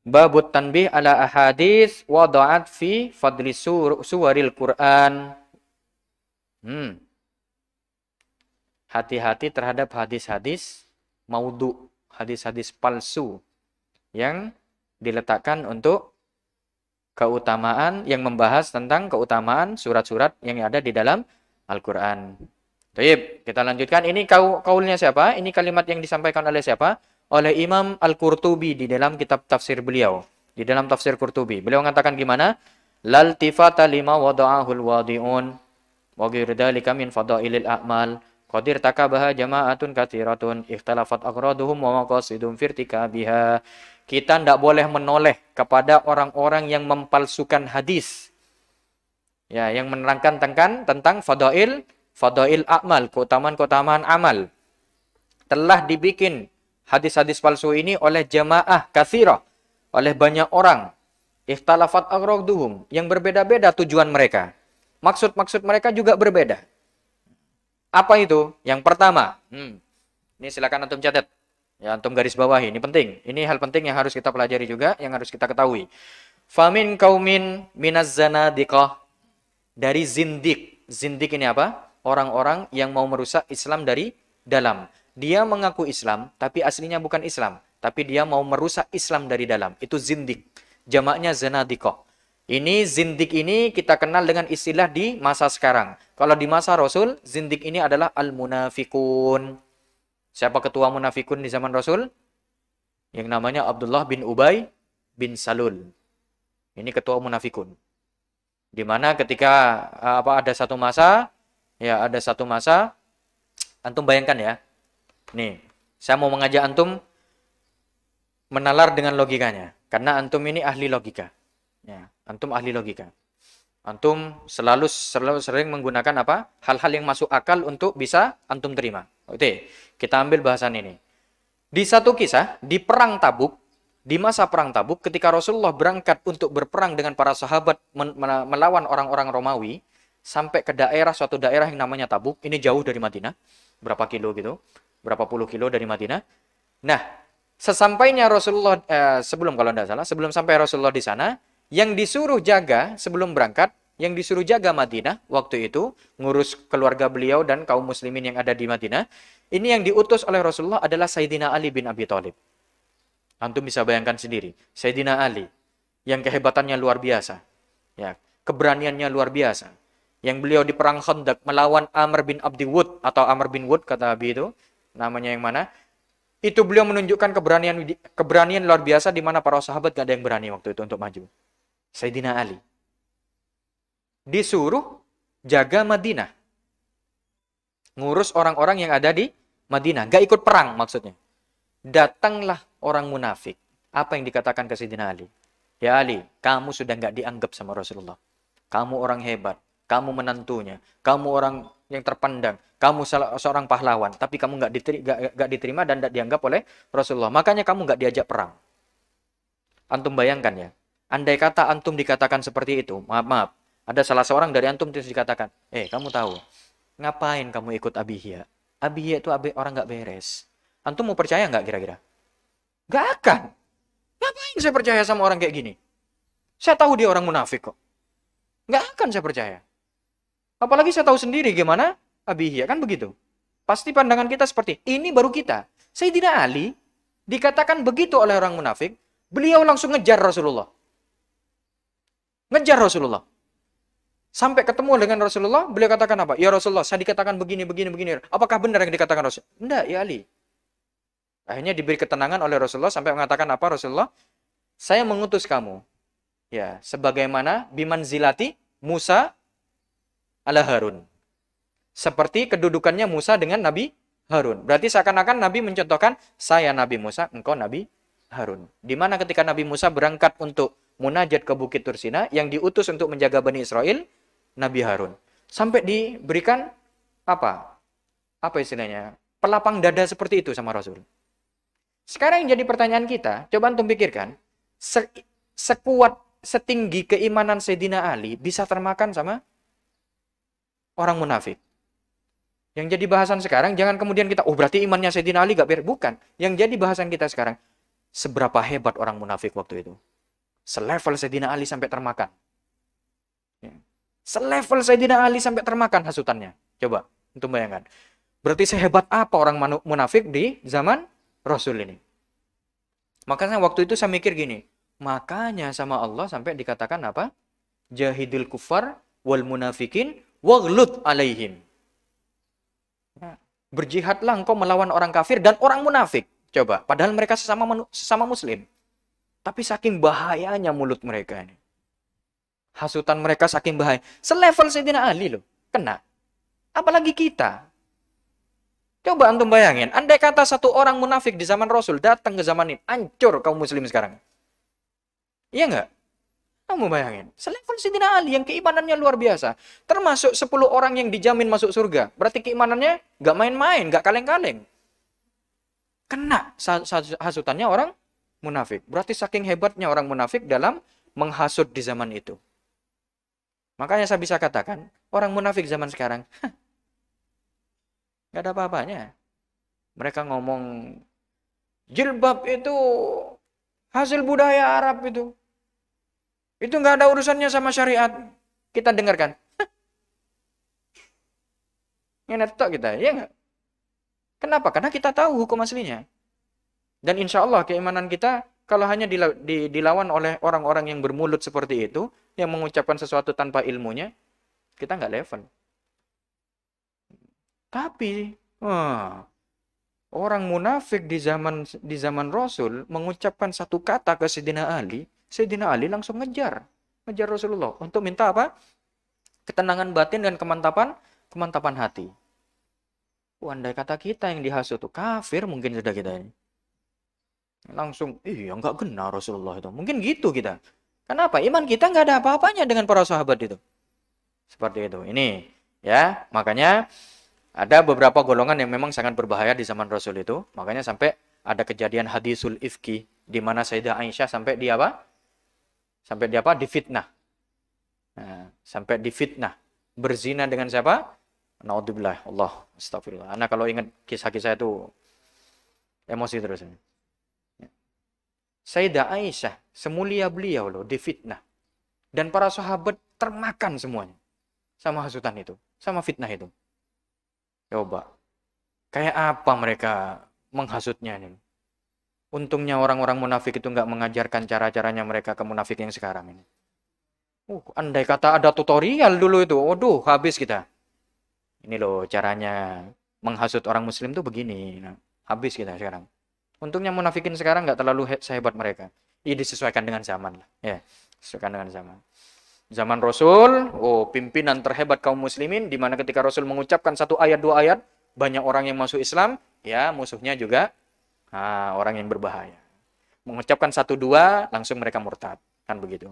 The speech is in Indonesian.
Babut tanbih ala ahadits wada'at fi fadli suwaril Qur'an. Hati-hati terhadap hadis-hadis maudhu, hadis-hadis palsu yang diletakkan untuk keutamaan, yang membahas tentang keutamaan surat-surat yang ada di dalam Al-Quran. Baik, kita lanjutkan. Ini kaulnya siapa? Ini kalimat yang disampaikan oleh siapa? Oleh Imam Al-Qurtubi di dalam kitab tafsir beliau. Di dalam tafsir Qurtubi. Beliau mengatakan gimana? Lal tifata lima wada'ahul wadi'un wa ghairu dzalika min fadailil a'mal. Qadir takabaha jama'atun katsiratun ikhtalafat aghraduhum wa maqasidum firtikabiha. Kita tidak boleh menoleh kepada orang-orang yang mempalsukan hadis. Ya, yang menerangkan tentang fadail a'mal, keutamaan-keutamaan amal. Telah dibikin hadis-hadis palsu ini oleh jamaah katsirah, oleh banyak orang. Ikhtalafat aghraduhum, yang berbeda-beda tujuan mereka. Maksud-maksud mereka juga berbeda. Apa itu? Yang pertama, ini silakan antum catat. Ya, antum garis bawahi, ini penting. Ini hal penting yang harus kita pelajari juga, yang harus kita ketahui. Famin kaumin minaz zanadiqah, dari zindik. Zindik ini apa? Orang-orang yang mau merusak Islam dari dalam. Dia mengaku Islam, tapi aslinya bukan Islam. Tapi dia mau merusak Islam dari dalam. Itu zindik. Jamaknya zanadiqah. Ini zindik ini kita kenal dengan istilah di masa sekarang. Kalau di masa Rasul, zindik ini adalah al-munafikun. Siapa ketua munafikun di zaman Rasul? Yang namanya Abdullah bin Ubay bin Salul. Ini ketua munafikun. Di mana ketika ada satu masa, antum bayangkan ya. Nih, saya mau mengajak antum menalar dengan logikanya. Karena antum ini ahli logika. Ya, antum ahli logika. Antum selalu sering menggunakan apa? Hal-hal yang masuk akal untuk bisa antum terima. Oke, kita ambil bahasan ini. Di satu kisah, di perang Tabuk, di masa perang Tabuk, ketika Rasulullah berangkat untuk berperang dengan para sahabat melawan orang-orang Romawi, sampai ke suatu daerah yang namanya Tabuk, ini jauh dari Madinah, berapa kilo gitu, berapa puluh kilo dari Madinah. Nah, sesampainya Rasulullah, sebelum sampai Rasulullah di sana, yang disuruh jaga sebelum berangkat, yang disuruh jaga Madinah waktu itu, ngurus keluarga beliau dan kaum muslimin yang ada di Madinah, ini yang diutus oleh Rasulullah adalah Sayyidina Ali bin Abi Thalib. Antum bisa bayangkan sendiri, Sayyidina Ali, yang kehebatannya luar biasa, ya, keberaniannya luar biasa, yang beliau di perang Khandaq melawan Amr bin Abdi Wud, atau Amr bin Wud kata Abi itu, namanya yang mana? Itu beliau menunjukkan keberanian luar biasa di mana para sahabat gak ada yang berani waktu itu untuk maju. Sayyidina Ali disuruh jaga Madinah, ngurus orang-orang yang ada di Madinah, gak ikut perang maksudnya. Datanglah orang munafik. Apa yang dikatakan ke Sayyidina Ali? Ya Ali, kamu sudah gak dianggap sama Rasulullah. Kamu orang hebat, kamu menantunya, kamu orang yang terpandang, kamu seorang pahlawan, tapi kamu gak diterima dan gak dianggap oleh Rasulullah. Makanya kamu gak diajak perang. Antum bayangkan ya, andai kata antum dikatakan seperti itu, maaf, ada salah seorang dari antum terus dikatakan, kamu tahu, ngapain kamu ikut Abihya? Abihya itu orang gak beres. Antum mau percaya gak kira-kira? Gak akan. Ngapain saya percaya sama orang kayak gini? Saya tahu dia orang munafik kok. Gak akan saya percaya. Apalagi saya tahu sendiri gimana Abihya, kan begitu. Pasti pandangan kita seperti, ini baru kita. Sayyidina Ali dikatakan begitu oleh orang munafik, beliau langsung ngejar Rasulullah. Ngejar Rasulullah. Sampai ketemu dengan Rasulullah, beliau katakan apa? Ya Rasulullah, saya dikatakan begini. Apakah benar yang dikatakan Rasulullah? Enggak, ya Ali. Akhirnya diberi ketenangan oleh Rasulullah sampai mengatakan apa Rasulullah? Saya mengutus kamu. Ya, sebagaimana bimanzilati Musa ala Harun. Seperti kedudukannya Musa dengan Nabi Harun. Berarti seakan-akan Nabi mencontohkan, saya Nabi Musa, engkau Nabi Harun. Di mana ketika Nabi Musa berangkat untuk munajat ke Bukit Tursina, yang diutus untuk menjaga Bani Israel, Nabi Harun. Sampai diberikan apa istilahnya? Pelapang dada seperti itu sama Rasul. Sekarang yang jadi pertanyaan kita, coba antum pikirkan, sekuat, setinggi keimanan Sayyidina Ali bisa termakan sama orang munafik. Yang jadi bahasan sekarang, jangan kemudian kita, berarti imannya Sayyidina Ali gak beres. Bukan. Yang jadi bahasan kita sekarang, seberapa hebat orang munafik waktu itu. Selevel Sayyidina Ali sampai termakan. Ya. Selevel Sayyidina Ali sampai termakan hasutannya. Coba, untuk bayangkan. Berarti sehebat apa orang munafik di zaman Rasul ini. Makanya waktu itu saya mikir gini. Makanya sama Allah sampai dikatakan apa? Jahidil kufar wal munafikin waghlud alaihim. Ya. Berjihadlah engkau melawan orang kafir dan orang munafik. Coba, padahal mereka sesama muslim. Tapi saking bahayanya mulut mereka ini. Hasutan mereka saking bahaya. Selevel Sayyidina Ali loh. Kena. Apalagi kita. Coba antum bayangin. Andai kata satu orang munafik di zaman Rasul datang ke zaman ini. Hancur kaum muslim sekarang. Iya nggak? Kamu bayangin. Selevel Sayyidina Ali yang keimanannya luar biasa. Termasuk 10 orang yang dijamin masuk surga. Berarti keimanannya nggak main-main. Nggak kaleng-kaleng. Kena hasutannya orang munafik. Berarti saking hebatnya orang munafik dalam menghasut di zaman itu. Makanya saya bisa katakan, orang munafik zaman sekarang, nggak ada apa-apanya. Mereka ngomong, jilbab itu hasil budaya Arab itu. Itu nggak ada urusannya sama syariat. Kita dengarkan. Ngenetok kita, ya nggak? Kenapa? Karena kita tahu hukum aslinya. Dan insya Allah keimanan kita, kalau hanya dilawan oleh orang-orang yang bermulut seperti itu, yang mengucapkan sesuatu tanpa ilmunya, kita nggak level. Tapi, orang munafik di zaman Rasul mengucapkan satu kata ke Sayyidina Ali langsung ngejar Rasulullah untuk minta apa? Ketenangan batin dan kemantapan hati. Andai kata kita yang dihasut tuh kafir mungkin sudah kita ini. Langsung, iya nggak kena Rasulullah itu. Mungkin gitu kita. Kenapa? Iman kita nggak ada apa-apanya dengan para sahabat itu. Seperti itu. Ini ya, makanya ada beberapa golongan yang memang sangat berbahaya di zaman Rasul itu. Makanya sampai ada kejadian hadisul ifki di mana Sayyidah Aisyah sampai dia apa? Sampai dia apa? Difitnah. Nah, sampai difitnah. Berzina dengan siapa? Naudzubillah. Allah, astagfirullah. Anak kalau ingat kisah-kisah itu emosi terus. Sayyidah Aisyah, semulia beliau loh, difitnah. Dan para sahabat termakan semuanya. Sama hasutan itu. Sama fitnah itu. Coba. Kayak apa mereka menghasutnya ini? Untungnya orang-orang munafik itu nggak mengajarkan cara-caranya mereka ke munafik yang sekarang ini. Andai kata ada tutorial dulu itu. Waduh, habis kita. Ini loh caranya menghasut orang muslim tuh begini. Nah, habis kita sekarang. Untungnya munafikin sekarang nggak terlalu sehebat mereka. Ini disesuaikan dengan zaman lah. Ya, sesuaikan dengan zaman. Zaman Rasul, pimpinan terhebat kaum muslimin, di mana ketika Rasul mengucapkan satu ayat, dua ayat, banyak orang yang masuk Islam, ya musuhnya juga orang yang berbahaya. Mengucapkan satu, dua, langsung mereka murtad. Kan begitu.